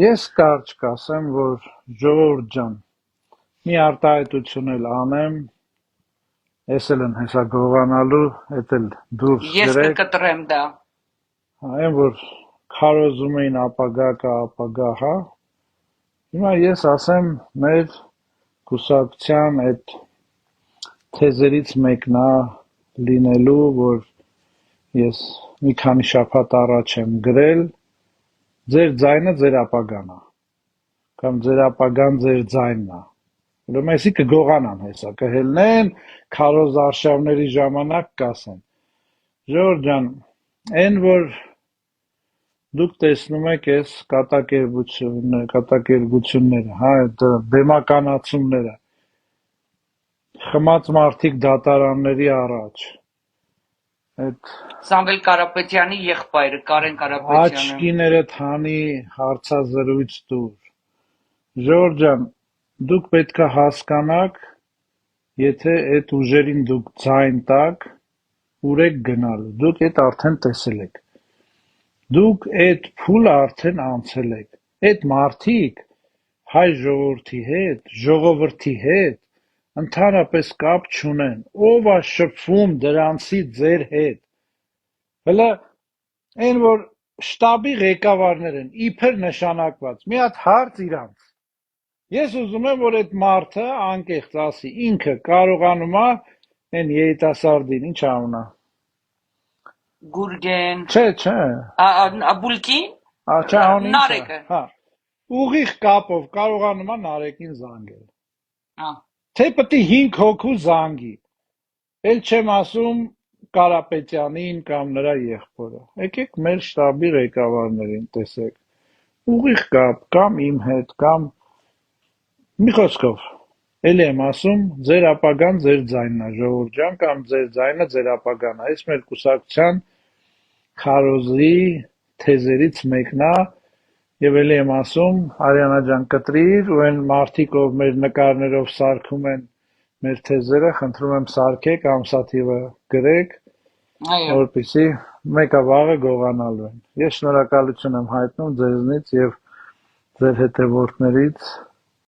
Ես կարճ կասեմ, որ ժողովուրդ ջան, մի արտահայտություն էլ անեմ, ես էլ եմ հեսա գողանալու, էդ էլ դուրս Ես գրեք, կկտրեմ դա։ այն որ քարոզում էին ապագա կա ապագա, հա, հիմա ես ասեմ մեր կուսակցության այդ թեզերից մեկն է լինելու, որ ես մի քանի շաբաթ առաջ եմ գրել, ձեր ձայնը ձեր ապագան է, կամ ձեր ապագան ձեր ձայնն է, ուրեմն այսի կգողանան հեսա, կհելնեն, քարոզ արշավների ժամանակ կասեն, ժողովուրդ ջան, այն որ դուք տեսնում եք այս կատակերգությունները, հա, այդ բեմականացումները, խմած մարդիկ դատարանների առաջ, այդ Սամվել Կարապետյանի եղբայրը, Կարեն Կարապետյանը։ աչքիներդ հանի հարցազրույց տուր, ժողովուրդ ջան, դուք պետք է հասկանաք, եթե այդ ուժերին դուք ձայն տաք, ուր եք գնալու, դուք այդ արդեն տեսել եք, դուք այդ փուլը արդեն անցել եք, այդ մարդիկ հայ ժողովրդի հետ, ընդհանրապես կապ չունեն, ով է շփվում դրանցի ձեր հետ, հələ այն որ շտաբի ղեկավարներ են, իբր նշանակված, մի հատ հարց իրանց, ես ուզում եմ, որ այդ մարդը անկեղծ ասի, ինքը կարողանում է այն երիտասարդին, ինչ անունը, Գուրգեն, չէ, Բուլկին, չէ, անունը ինչ է, Նարեկը։ հա, ուղիղ կապով կարողանում է Նարեկին զանգել, Ա, թե պտի 5 հոգու զանգի, էլ չեմ ասում Կարապետյանին կամ նրա եղբորը, եկեք մեր շտաբի ղեկավարներին տեսեք, ուղիղ կապ, կամ իմ հետ, կամ մի խոսքով, էլ եմ ասում, ձեր ապագան ձեր ձայնն է, ժողովուրդ ջան, կամ ձեր ձայնը ձեր ապագան է, այս մեր կուսակցության քարոզի թեզերից մեկն է, եւ էլի եմ ասում, Արիանա ջան կտրիր, ու այն մարդիկ, ով մեր նկարներով սարքում են մեր թեզերը, խնդրում եմ սարքեք, ամսաթիվը գրեք, այո։ որպեսզի մեկը վաղը գողանալու են։ Ես շնորհակալություն եմ հայտնում ձեզնից եւ ձեր հետևորդներից